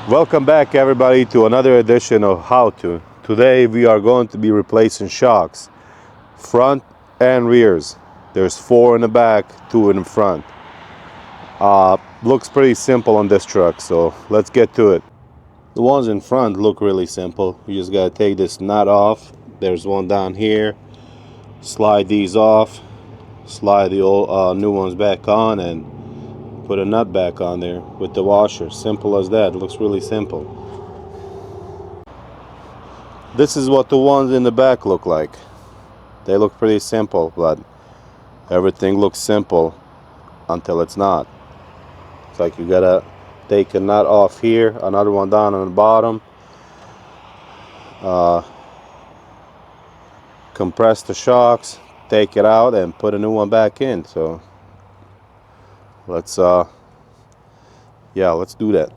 Welcome back everybody to another edition of How To. Today we are going to be replacing shocks, front and rears. There's 4 in the back, 2 in the front. Looks pretty simple on this truck, so let's get to it. The ones in front look really simple. You just gotta take this nut off. There's one down here. Slide these off. Slide the old new ones back on and put a nut back on there with the washer. Simple as that. It looks really simple. This is what the ones in the back look like. They look pretty simple, but everything looks simple until it's not. It's like you gotta take a nut off here, another one down on the bottom, compress the shocks, take it out and put a new one back in. So let's do that.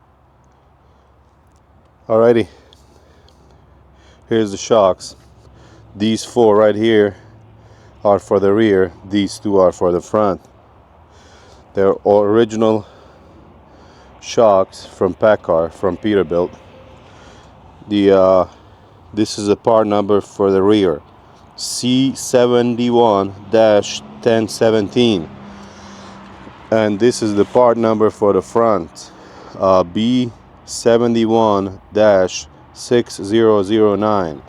Alrighty, here's the shocks. These 4 right here are for the rear, these 2 are for the front. They're original shocks from Packard, from Peterbilt. This is a part number for the rear, C71-1017, and this is the part number for the front, B71-6009.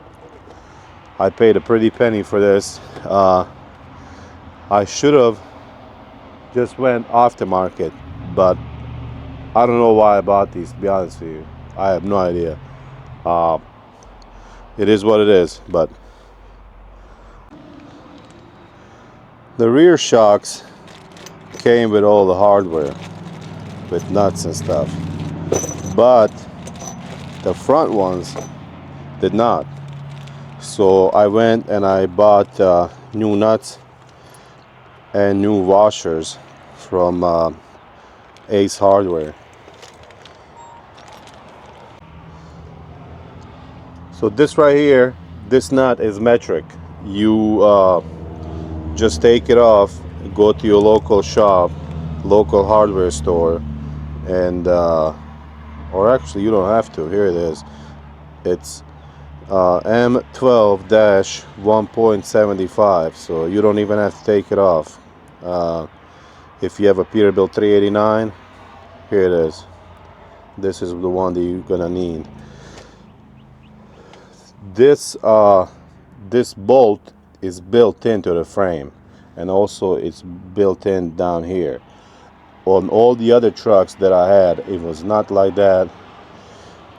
I paid a pretty penny for this. I should have just went off the market, but I don't know why I bought these, to be honest with you. I have no idea. It is what it is, but the rear shocks came with all the hardware, with nuts and stuff, but the front ones did not. So I went and I bought new nuts and new washers from Ace Hardware. So this right here, this nut is metric. You just take it off, go to your local shop, local hardware store, and or actually you don't have to. Here it is. It's M12-1.75, so you don't even have to take it off. If you have a Peterbilt 389, here it is. This is the one that you're gonna need. This bolt is built into the frame, and also it's built in down here. On all the other trucks that I had, it was not like that.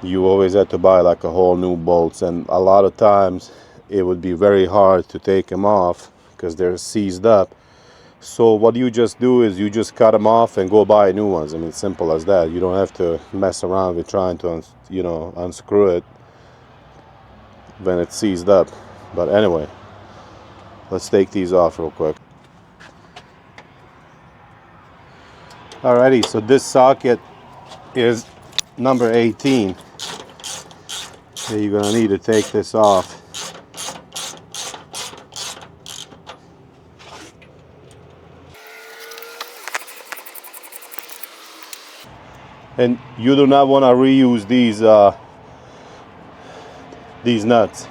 You always had to buy like a whole new bolts, and a lot of times it would be very hard to take them off because they're seized up. So what you just do is you just cut them off and go buy new ones. I mean, simple as that. You don't have to mess around with trying to unscrew it when it's seized up. But anyway, let's take these off real quick. Alrighty, so this socket is number 18. So you're gonna need to take this off. And you do not want to reuse these nuts,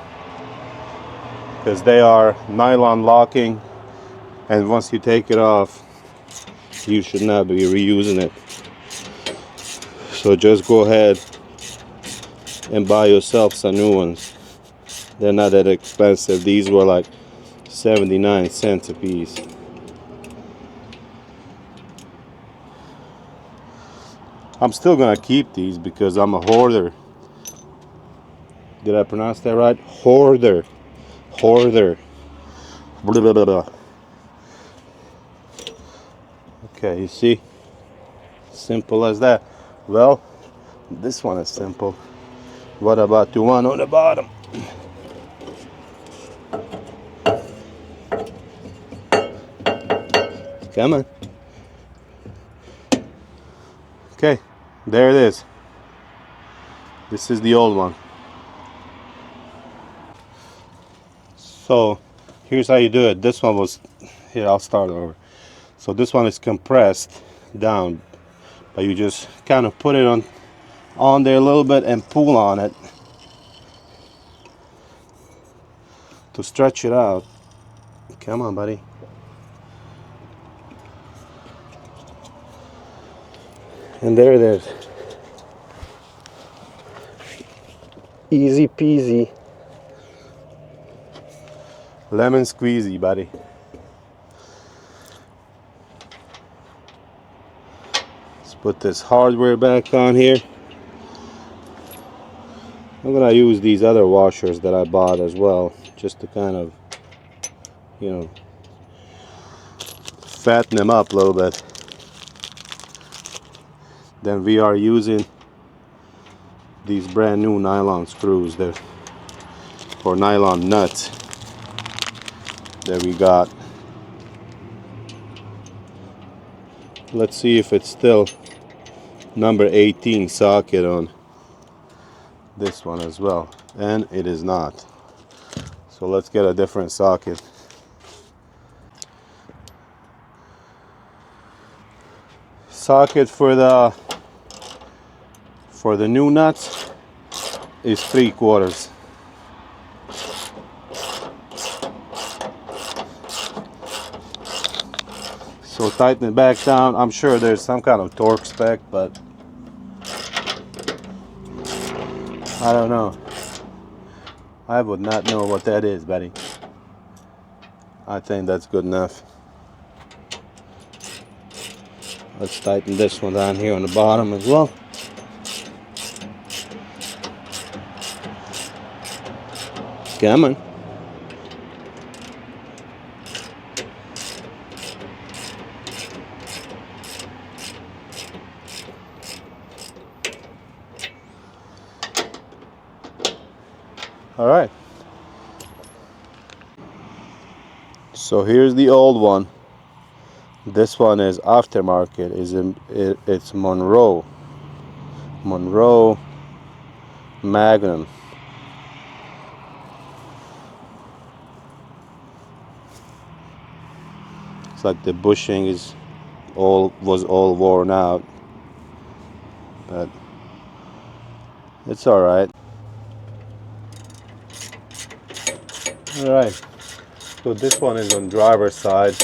because they are nylon locking, and once you take it off, you should not be reusing it. So just go ahead and buy yourself some new ones. They're not that expensive. These were like 79 cents a piece. I'm still gonna keep these because I'm a hoarder. Did I pronounce that right? Hoarder. Hoarder. Blah, blah, blah, blah. Okay, you see? Simple as that. Well, this one is simple. What about the one on the bottom? Come on. Okay, there it is. This is the old one. So here's how you do it. This one was, here, I'll start over. So this one is compressed down, but you just kind of put it on there a little bit and pull on it to stretch it out. Come on, buddy. And there it is. Easy peasy. Lemon squeezy, buddy. Let's put this hardware back on here. I'm gonna use these other washers that I bought as well, just to kind of, you know, fatten them up a little bit. Then we are using these brand new nylon screws there, or nylon nuts that we got. Let's see if it's still number 18 socket on this one as well, and it is not. So let's get a different socket. Socket for the new nuts is 3/4. So tighten it back down. I'm sure there's some kind of torque spec, but I don't know. I would not know what that is, buddy. I think that's good enough. Let's tighten this one down here on the bottom as well. Come on. All right. So here's the old one. This one is aftermarket. It's Monroe Magnum. It's like the bushing was all worn out, but it's all right. All right. So this one is on driver's side.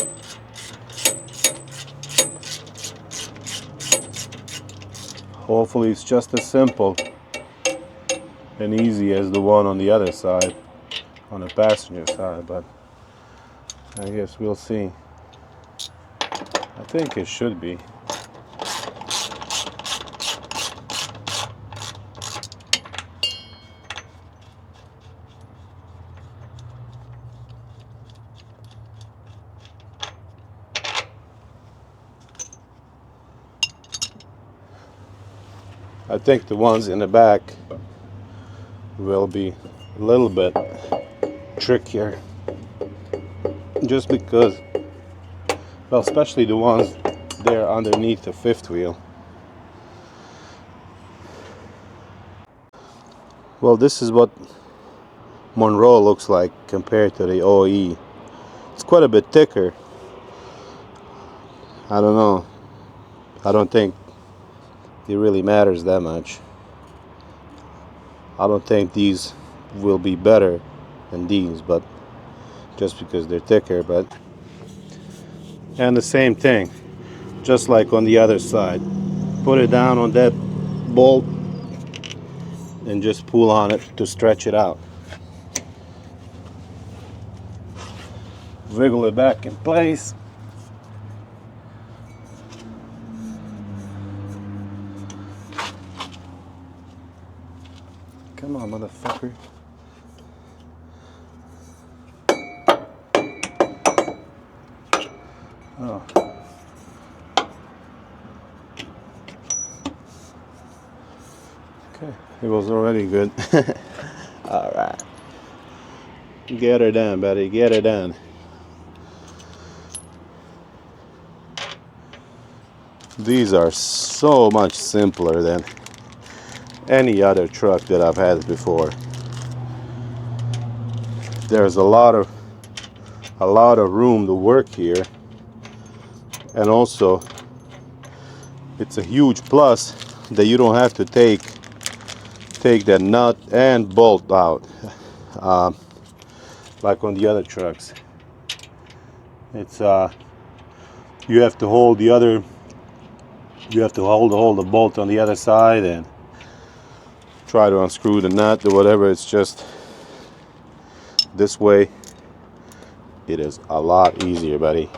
Hopefully it's just as simple and easy as the one on the other side, on the passenger side, but I guess we'll see. I think it should be. I think the ones in the back will be a little bit trickier, just because, well, especially the ones there underneath the fifth wheel. Well, this is what Monroe looks like compared to the OE. It's quite a bit thicker. I don't know. I don't think it really matters that much. I don't think these will be better than these, but just because they're thicker. But and the same thing, just like on the other side, put it down on that bolt and just pull on it to stretch it out. Wiggle it back in place. Come on, motherfucker. Oh. Okay, it was already good. All right. Get her done, buddy. Get her done. These are so much simpler than any other truck that I've had before. There's a lot of room to work here, and also it's a huge plus that you don't have to take take that nut and bolt out, like on the other trucks. It's you have to hold the other, you have to hold the bolt on the other side and try to unscrew the nut or whatever. It's just this way. It is a lot easier, buddy.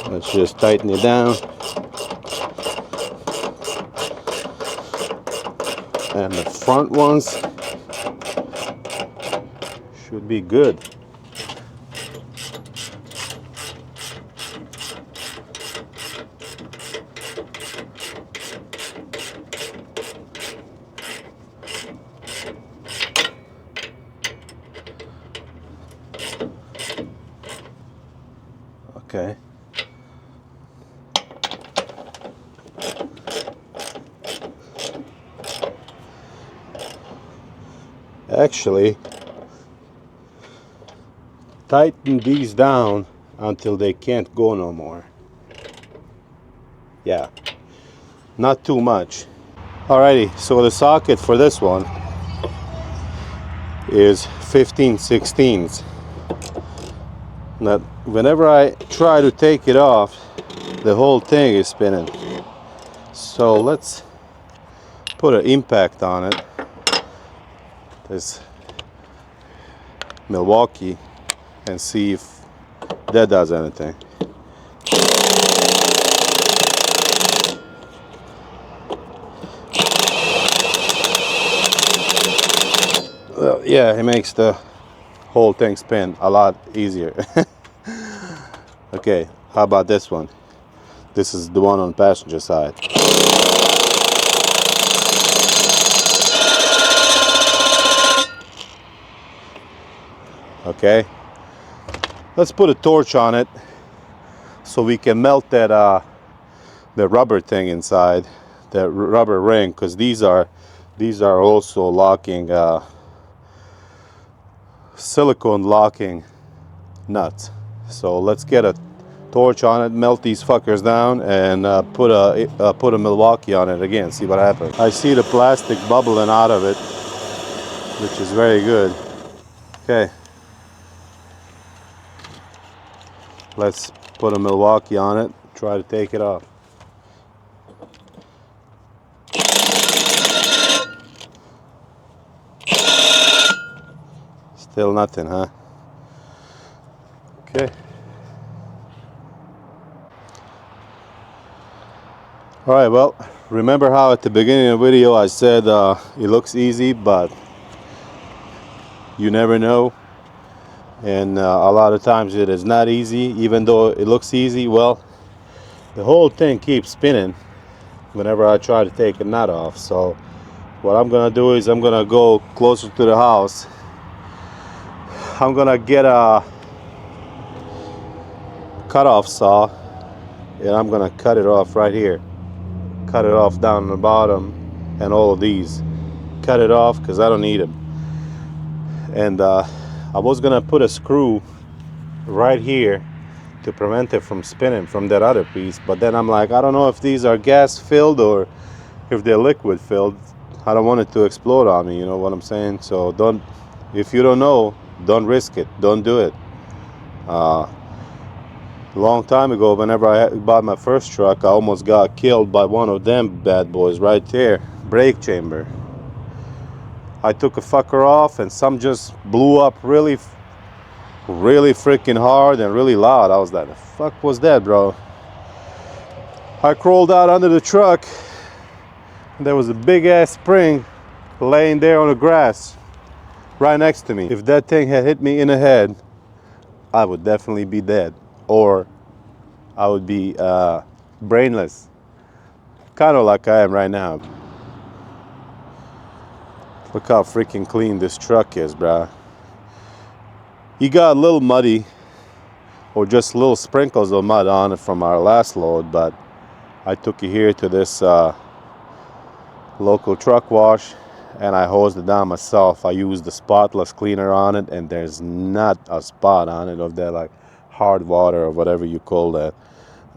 Let's just tighten it down. And the front ones should be good. Okay. Actually, tighten these down until they can't go no more. Yeah, not too much. Alrighty, so the socket for this one is 15/16. Now, whenever I try to take it off, the whole thing is spinning. So let's put an impact on it. This Milwaukee, and see if that does anything. Well, yeah, it makes the whole thing spin a lot easier. Okay, how about this one? This is the one on the passenger side. Okay, let's put a torch on it so we can melt that the rubber thing inside, the rubber ring, because these are also locking silicone locking nuts. So let's get a torch on it, melt these fuckers down, and put a Milwaukee on it again. See what happens. I see the plastic bubbling out of it, which is very good. Okay. Let's put a Milwaukee on it, try to take it off. Still nothing, huh? Okay. Alright, well, remember how at the beginning of the video I said it looks easy, but you never know. And a lot of times it is not easy. Even though it looks easy, well, the whole thing keeps spinning whenever I try to take a nut off. So what I'm gonna do is I'm gonna go closer to the house. I'm gonna get a cut-off saw and I'm gonna cut it off right here. Cut it off down the bottom and all of these. Cut it off because I don't need them. And I was gonna put a screw right here to prevent it from spinning from that other piece, but then I'm like, I don't know if these are gas filled or if they're liquid filled. I don't want it to explode on me, you know what I'm saying? So don't, if you don't know, don't risk it, don't do it. A long time ago, whenever I bought my first truck, I almost got killed by one of them bad boys right there, brake chamber. I took a fucker off and some just blew up really freaking hard and really loud. I was like, the fuck was that, bro? I crawled out under the truck and there was a big ass spring laying there on the grass right next to me. If that thing had hit me in the head, I would definitely be dead, or I would be brainless, kind of like I am right now. Look how freaking clean this truck is, bruh. He got a little muddy, or just little sprinkles of mud on it from our last load, but I took it here to this local truck wash and I hosed it down myself. I used the spotless cleaner on it and there's not a spot on it of that like hard water or whatever you call that.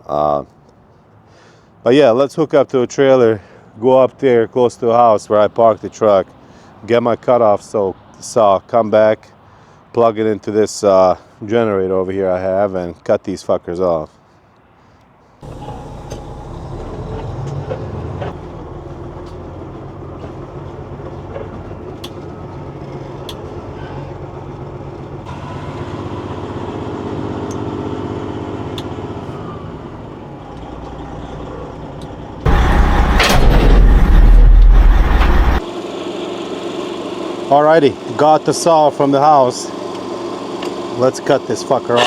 But yeah, let's hook up to a trailer, go up there close to the house where I parked the truck, get my cutoff saw, come back, plug it into this generator over here I have, and cut these fuckers off. Alrighty, got the saw from the house. Let's cut this fucker off.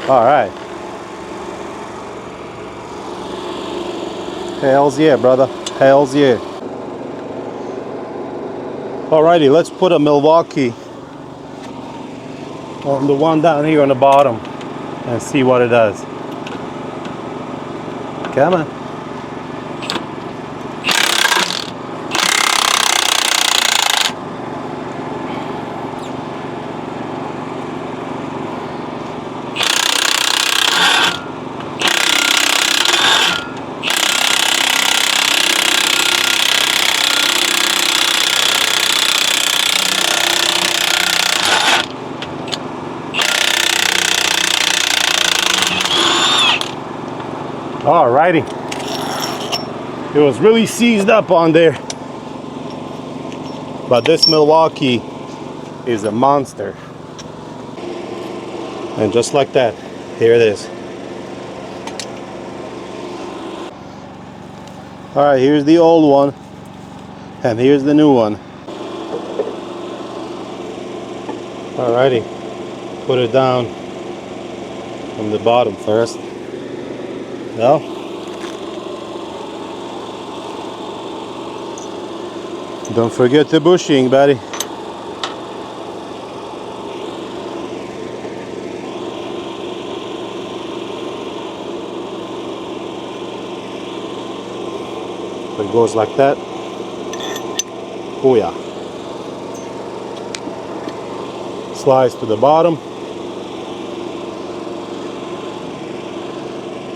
Alright. Hells yeah, brother. Hells yeah. Alrighty, let's put a Milwaukee on the one down here on the bottom and see what it does. Come on. Alrighty. It was really seized up on there. But this Milwaukee is a monster. And just like that, here it is. Alright, here's the old one. And here's the new one. Alrighty. Put it down from the bottom first. No. Don't forget the bushing, buddy. So it goes like that. Oh yeah. Slides to the bottom.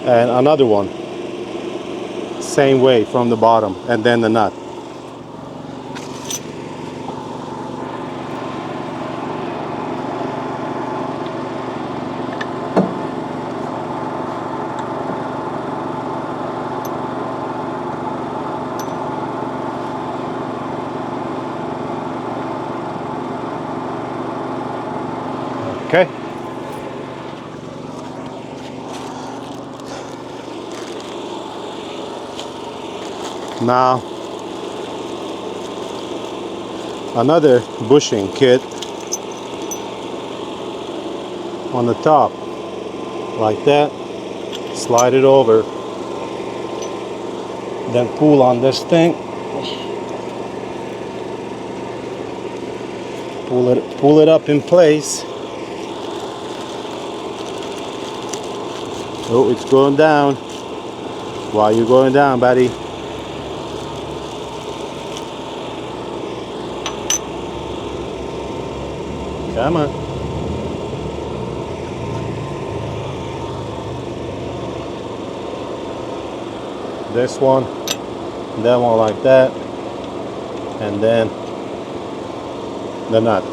And another one, same way from the bottom, and then the nut. Okay. Now, another bushing kit on the top, like that. Slide it over, then pull on this thing. Pull it up in place. Oh, it's going down. Why are you going down, buddy? Come on. This one, that one like that, and then the nut.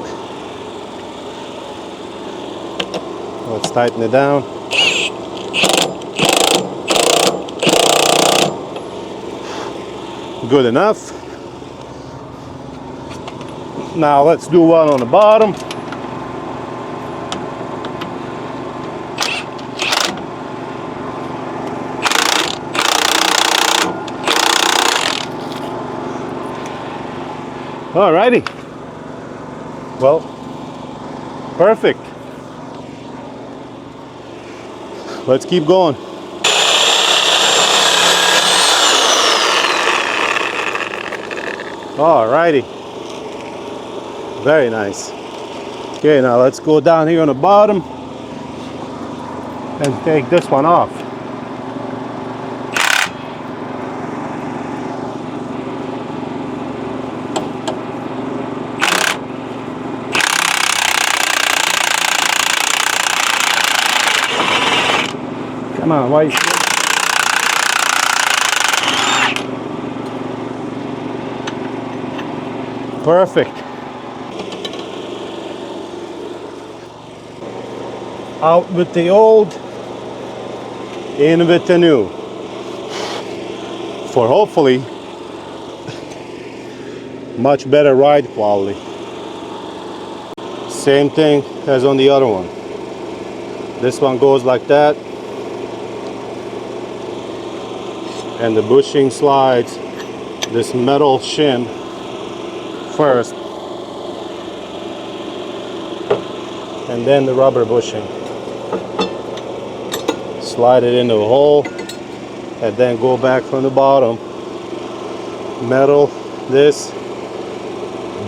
Let's tighten it down. Good enough. Now let's do one on the bottom. Alrighty. Well, perfect. Let's keep going. Alrighty. Very nice. Okay, now let's go down here on the bottom and take this one off. Come on, why? Perfect. Out with the old, in with the new. For hopefully much better ride quality. Same thing as on the other one. This one goes like that, and the bushing slides this metal shim first, and then the rubber bushing. Slide it into a hole, and then go back from the bottom. Metal this,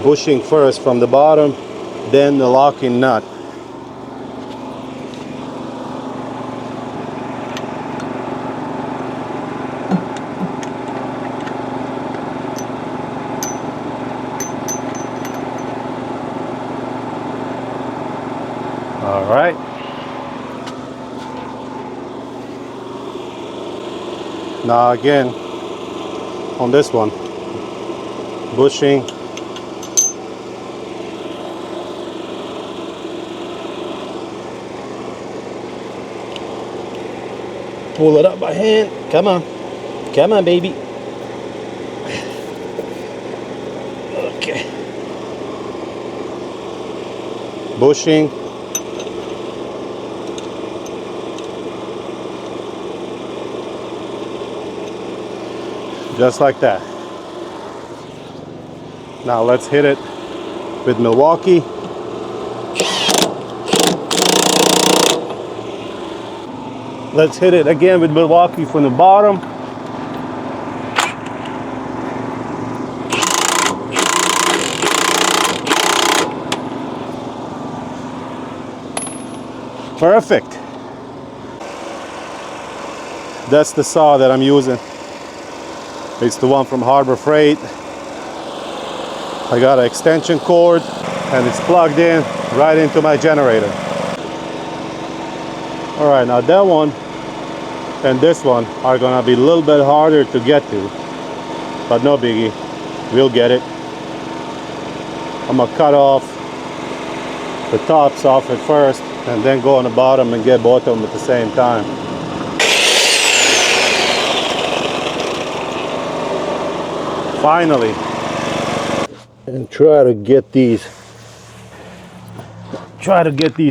bushing first from the bottom, then the locking nut. All right. Now again, on this one, bushing, pull it up by hand. Come on, come on, baby. Okay. Bushing. Just like that. Now let's hit it with Milwaukee. Let's hit it again with Milwaukee from the bottom. Perfect. That's the saw that I'm using. It's the one from Harbor Freight. I got an extension cord and it's plugged in right into my generator. All right, now that one and this one are gonna be a little bit harder to get to, but no biggie, we'll get it. I'm gonna cut off the tops off at first and then go on the bottom and get both of them at the same time. Finally. And try to get these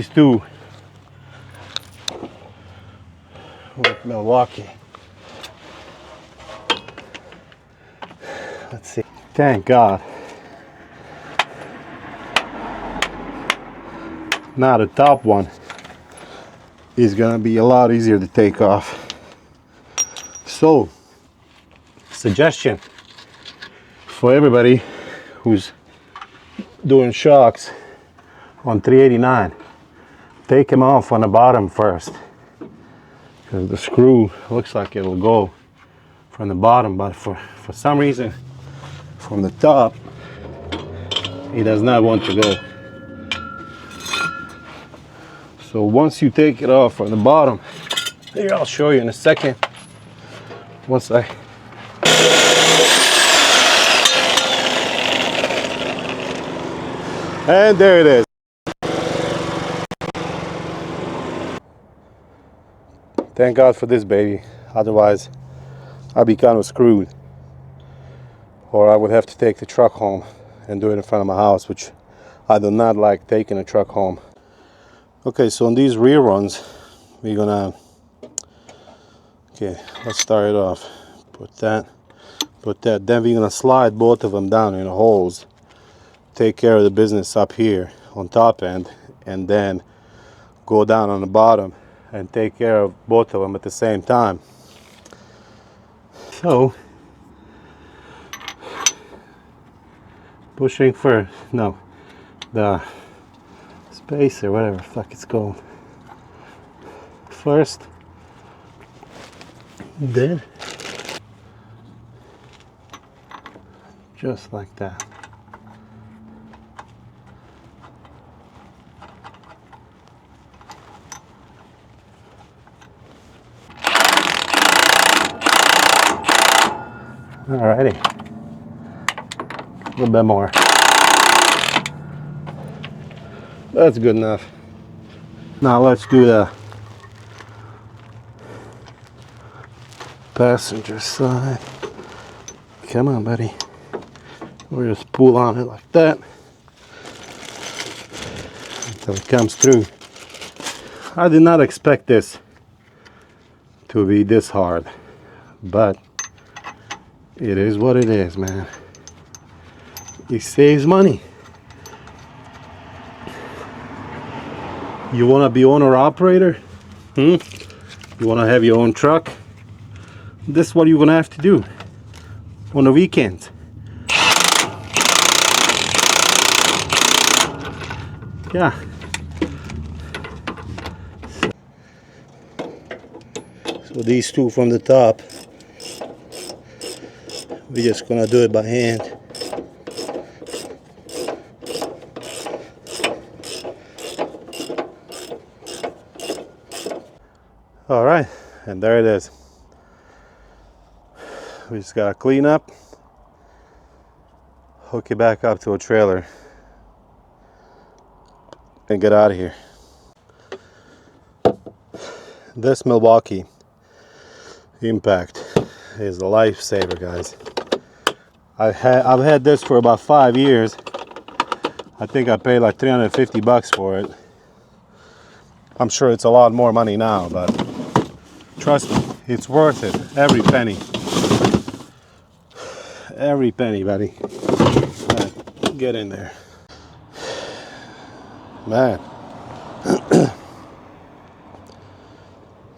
two with Milwaukee. Let's see. Thank God. Now the top one is gonna be a lot easier to take off. So, suggestion for everybody who's doing shocks on 389, take them off on the bottom first, because the screw looks like it will go from the bottom, but for some reason from the top it does not want to go. So once you take it off from the bottom, here, I'll show you in a second. Once I and there it is. Thank God for this baby. Otherwise, I'd be kind of screwed. Or I would have to take the truck home and do it in front of my house, which I do not like taking a truck home. Okay, so on these rear runs, we're gonna, okay, let's start it off. Put that, then we're gonna slide both of them down in the holes. Take care of the business up here on top end, and then go down on the bottom and take care of both of them at the same time. So, pushing first, no, the spacer, whatever the fuck it's called, first, then, just like that. Alrighty, a little bit more. That's good enough. Now let's do the passenger side. Come on, buddy. We'll just pull on it like that until it comes through. I did not expect this to be this hard, but it is what it is, man. It saves money. You want to be owner operator? You want to have your own truck? This is what you're going to have to do on the weekends. Yeah. So these two from the top, we're just going to do it by hand. All right, and there it is. We just gotta clean up, hook it back up to a trailer, and get out of here. This Milwaukee Impact is a lifesaver, guys. I've had this for about 5 years. I think I paid like $350 for it. I'm sure it's a lot more money now, but trust me, it's worth it. Every penny. Every penny, buddy. Right, get in there. Man.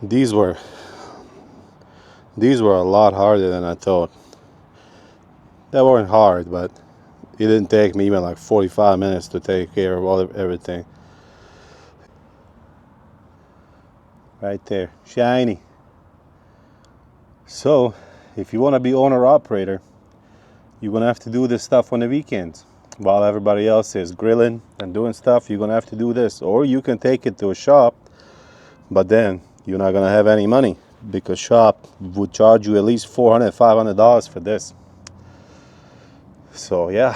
These were a lot harder than I thought. They weren't hard, but it didn't take me even like 45 minutes to take care of everything. Right there, shiny. So, if you want to be owner operator, you're gonna have to do this stuff on the weekends. While everybody else is grilling and doing stuff, you're gonna have to do this. Or you can take it to a shop, but then you're not gonna have any money because shop would charge you at least $400, $500 for this. So yeah.